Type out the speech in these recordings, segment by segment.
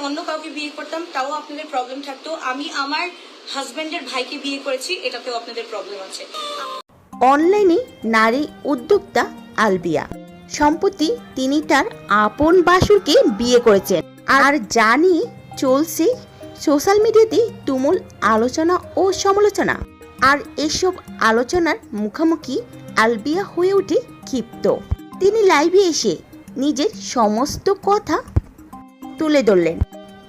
অন্য কাউকে বিয়ে করতাম তাও আপনাদের প্রবলেম থাকতো, আমি আমার হাজবেন্ডের ভাইকে বিয়ে করেছি এটাতেও আপনাদের প্রবলেম আছে। অনলাইনে নারী উদ্যোক্তা আলবিয়া সম্প্রতি তিনি তার আপন বাসুরকে বিয়ে করেছেন, আর জানি চলছে সোশ্যাল মিডিয়াতে তুমুল আলোচনা ও সমালোচনা। আর এসব আলোচনার মুখোমুখি আলবিয়া হয়ে ওঠে ক্ষিপ্ত। তিনি লাইভে এসে নিজের সমস্ত কথা তুলে ধরলেন।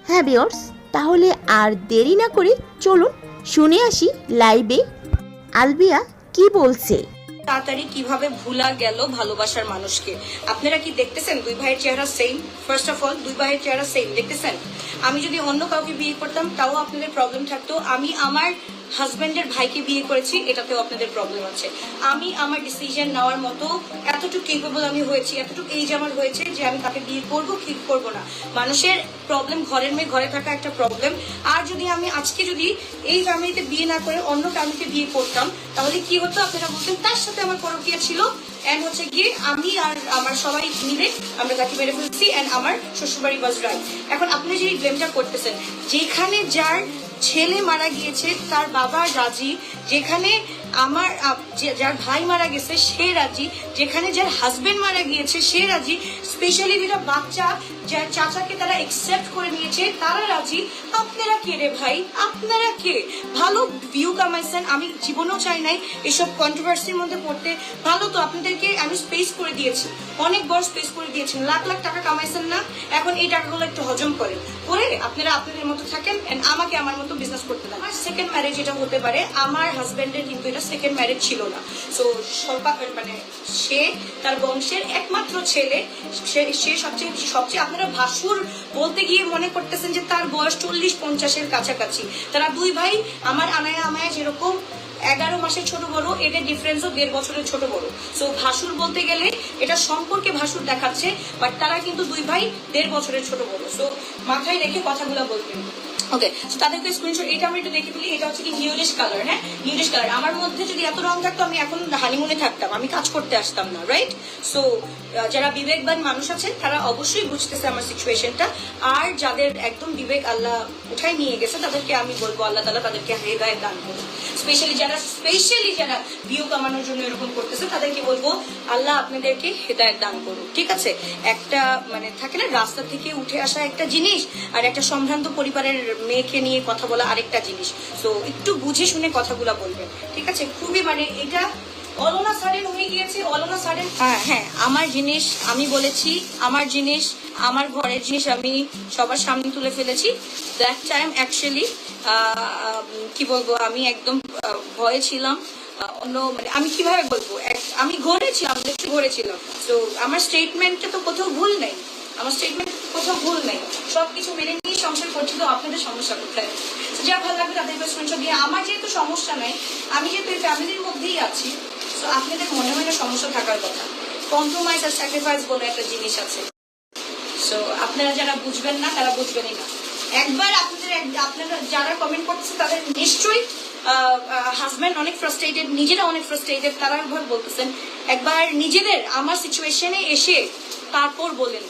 হ্যাঁ ভিউয়ার্স, তাহলে আর দেরি না করে চলুন শুনে আসি লাইভে আলবিয়া কি বলছে। তাড়াতাড়ি কিভাবে ভুলা গেল ভালোবাসার মানুষকে। আপনারা কি দেখতেছেন দুই ভাইয়ের চেহারা সেম? ফার্স্ট অফ অল দুই ভাইয়ের চেহারা সেম দেখতেছেন। আমি যদি অন্য কাউকে বিয়ে করতাম তাও আপনাদের প্রবলেম থাকতো, আমি আমার হাজবেন্ডের ভাইকে বিয়ে করেছি এটাতেও আপনাদের প্রবলেম আছে। আমি আমার ডিসিশন নেওয়ার মতো এতটুকু কেপেবল আমি হয়েছি, এতটুকু এজ আমার হয়েছে যে আমি তাকে বিয়ে করবো কি করবো না। মানুষের প্রবলেম, ঘরের মেয়ে ঘরে থাকা একটা প্রবলেম। আর যদি আমি আজকে যদি এই ফ্যামিলিতে বিয়ে না করে অন্য ফ্যামিলিতে বিয়ে করতাম তাহলে কি হতো আপনারা বলতেন তার সাথে আমার পরকীয়া ছিল, এন্ড হচ্ছে গিয়ে আমি আর আমার সবাই মিলে আমরা তাকে মেরে ফেলছি, এন্ড আমার শ্বশুরবাড়ি ওয়াজ রাইট। এখন আপনি যে ব্লেমটা করতেছেন, যেখানে যার ছেলে মারা গিয়েছে তার বাবা রাজি, যেখানে আমার যার ভাই মারা গেছে সে রাজি, যেখানে যার হাজবেন্ড মারা গিয়েছে সে রাজি, স্পেশালি যেটা বাচ্চা যার চাচাকে তারা একসেপ্ট করে নিয়েছে তারা রাজি। আপনারা কে রে ভাই? আপনারা কে? ভালো ভিউ কামাইছেন, আমি জীবনেও চাই নাই এসব কন্ট্রোভার্সির মধ্যে পড়তে। ভালো তো আপনাদেরকে আমি স্পেস করে দিয়েছি, অনেক বড় স্পেস করে দিয়েছেন, লাখ লাখ টাকা কামাইছেন না? এখন এই টাকাগুলো একটু হজম করেন, করে আপনারা আপনাদের মতো থাকেন, এন্ড আমাকে আমার মতো বিজনেস করতে দেন। আমার সেকেন্ড ম্যারেজ এটা হতে পারে, আমার হাজবেন্ডের কিন্তু এটা সেকেন্ড ম্যারেজ ছিল না। সো মানে সে তার বংশের একমাত্র ছেলে, সে সবচেয়ে আপনারা ভাসুর বলতে গিয়ে মনে করতেছেন যে তার বয়স 40-50-এর কাছাকাছি। তারা দুই ভাই আমার আনায়া আমায়া যেরকম 11 মাসের ছোট বড়, এদের ডিফারেন্সও 1.5 বছরের ছোট বড়। সো ভাসুর বলতে গেলে এটা সম্পর্কে ভাসুর দেখাচ্ছে, বাট তারা কিন্তু দুই ভাই 1.5 বছরের ছোট বড়। সো মাথায় রেখে কথাগুলো বলবেন। ওকে, সো তাদেরকে স্ক্রিনশট এটা আমি একটু দেখে ফেলি। এটা হচ্ছে কি নিউডিশ কালার। হ্যাঁ, নিউডিশ কালার। আমার মধ্যে যদি এত রং থাকতো আমি এখন হানিমুনে থাকতাম, আমি কাজ করতে আসতাম না, রাইট? সো যারা বিবেকবান মানুষ আছেন তারা অবশ্যই বুঝতেছে আমার সিচুয়েশনটা, আর যাদের একদম বিবেক আল্লাহ উঠাই নিয়ে গেছে তাদেরকে আমি বলবো আল্লাহ তাআলা তাদেরকে হেদায়েত দান করুন। স্পেশালি যারা ভিউ কামানোর জন্য এরকম করতেছে তাদেরকে বলবো আল্লাহ আপনাদেরকে হেদায়েত দান করুন। ঠিক আছে, একটা মানে থাকে না রাস্তা থেকে উঠে আসা একটা জিনিস, আর একটা সম্ভ্রান্ত পরিবারের মেয়েকে নিয়ে কথা বলা আরেকটা জিনিস। সো একটু বুঝে শুনে কথাগুলো বলবেন, ঠিক আছে? খুবই মানে এটা অলনা সাডেন হয়ে গিয়েছে, অলনা সাডেন। হ্যাঁ, আমার জিনিস আমি বলেছি, আমার জিনিস, আমার ঘরের জিনিস আমি সবার সামনে তুলে ফেলেছি। দ্যাট টাইম অ্যাকচুয়ালি কি বলবো, আমি একদম ভয়ে ছিলাম। অন্য মানে আমি কিভাবে বলবো, আমি ঘরেছিলাম, দেখতে ঘরেছিলাম। তো আমার স্টেটমেন্টটা তো কোথাও ভুল নেই, আমার স্টেটমেন্ট কোথাও ভুল নেই, সবকিছু মেনে নিয়ে সংসার করছি। তো আপনাদের সমস্যা কোথায়? যা ভালো লাগবে তাদেরকে স্ক্রিনশট দিয়ে। আমার যেহেতু সমস্যা নাই, আমি যেহেতু এই ফ্যামিলির মধ্যেই আছি, তো আপনাদের মনে হয় না সমস্যা থাকার কথা। কম্প্রোমাইজ আর স্যাক্রিফাইস বলে একটা জিনিস আছে। সো আপনারা যারা বুঝবেন না তারা বুঝবেনই না। একবার আপনারা যারা কমেন্ট করতেছে তাদের নিশ্চয়ই হাজব্যান্ড অনেক ফ্রাস্ট্রেটেড, নিজেরা অনেক ফ্রাস্ট্রেটেড, তারা একবার বলতেছেন একবার নিজেদের আমার সিচুয়েশনে এসে তারপর বলেন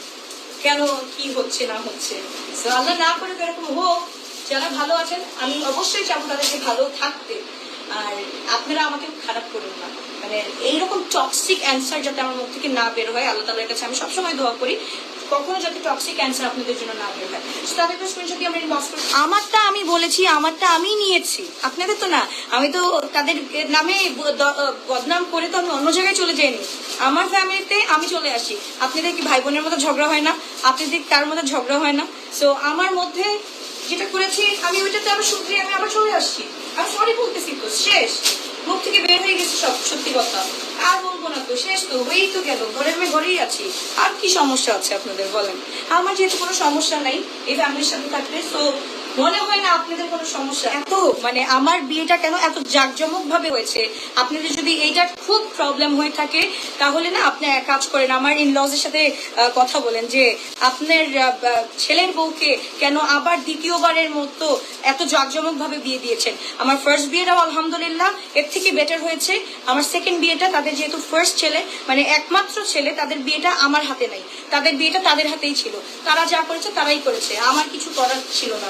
কেন কি হচ্ছে না হচ্ছে। আল্লাহ না করে এরকম হোক। যারা ভালো আছেন আমি অবশ্যই চাবো তাদেরকে ভালো থাকতে, আর আপনারা আমাকে খারাপ করুন না। মানে এইরকম টক্সিক অ্যান্সার যাতে আমার মুখ থেকে না বের হয়, আল্লাহ তাআলার কাছে আমি সবসময় দোয়া করি কখনো যাতে টক্সিক অ্যান্সার আপনাদের জন্য না বের হয়। তাদেরকে স্ক্রিনশট দিয়ে আমরা ইনবক্স করি। আমারটা আমি বলেছি, আমারটা আমি নিয়েছি, আপনাদের তো না। আমি তো তাদের নামে বদনাম করে তো আমি অন্য জায়গায় চলে যাইনি। আমার ফ্যামিলিতে আমি চলে আসি। আপনাদের কি ভাই বোনের মধ্যে ঝগড়া হয় না? আপনাদের কার মধ্যে ঝগড়া হয় না? সো আমার মধ্যে যেটা করেছি আমি ওইটাতে আবার শুধরে আমি আবার চলে আসছি। আমি সরি বলতেছি, তো শেষ, মুখ থেকে বের হয়ে গেছে সব সত্যি কথা, আর বলবো না তো, শেষ তো হয়েই তো গেল, ঘরের মেয়ে ঘরেই আছি, আর কি সমস্যা আছে আপনাদের বলেন? আমার যেহেতু কোনো সমস্যা নাই এই ফ্যামিলির সাথে থাকতে, তো মনে হয় না আপনাদের কোনো সমস্যা? এত মানে আমার বিয়েটা কেন এত জাঁকজমক ভাবে হয়েছে? আপনাদের যদি এইটা খুব প্রবলেম হয়ে থাকে তাহলে না আপনি এক কাজ করেন, আমার ইনলজ এর সাথে কথা বলেন যে আপনার ছেলের বউকে কেন আবার দ্বিতীয়বারের মতো এত জাঁকজমক ভাবে বিয়ে দিয়েছেন। আমার ফার্স্ট বিয়েটাও আলহামদুলিল্লাহ এর থেকে বেটার হয়েছে। আমার সেকেন্ড বিয়েটা, তাদের যেহেতু ফার্স্ট ছেলে মানে একমাত্র ছেলে, তাদের বিয়েটা আমার হাতে নাই, তাদের বিয়েটা তাদের হাতেই ছিল। তারা যা করেছে তারাই করেছে, আমার কিছু করার ছিল না।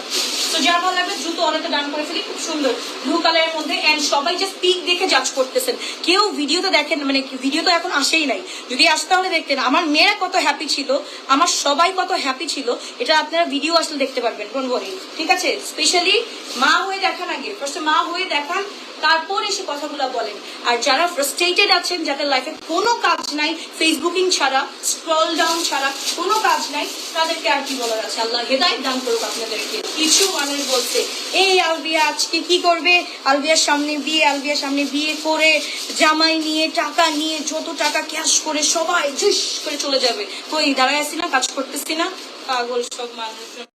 তো যার ভালো লাগবে দ্রুত অনেকটা ডান করে ফেলি, খুব সুন্দর ব্লু কালারের মধ্যে। এন্ড সবাই জাস্ট পিক দেখে জাজ করতেছেন, কেউ ভিডিওতে দেখেন, মানে ভিডিও তো এখন আসেই নাই, যদি আসতে হলে দেখতেন আমার মেয়েরা কত হ্যাপি ছিল, আমার সবাই কত হ্যাপি ছিল, এটা আপনারা ভিডিও আসলে দেখতে পারবেন, ডোন্ট ওয়ারি, ঠিক আছে? স্পেশালি মা হয়ে দেখান আগে, ফার্স্টে মা হয়ে দেখান, তারপর এসে কথাগুলো বলেন। আর যারা ফ্রাস্ট্রেটেড আছেন, যাদের লাইফে কোনো কাজ নাই, ফেসবুকিং ছাড়া, স্ক্রল ডাউন ছাড়া কোনো কাজ নাই, তাদেরকে আর কি বলার আছে? আল্লাহ হেদায়েত দান করুক আপনাদেরকে। কিছু মানুষ বলছে এই আলবিয়া আজকে কি করবে, আলবিয়ার সামনে বিয়ে, আলবিয়ার সামনে বিয়ে করে জামাই নিয়ে টাকা নিয়ে যত টাকা ক্যাশ করে সবাই জুস করে চলে যাবে। কই দাঁড়ায় আছি না, কাজ করতেছি না, পাগল সব মানুষ।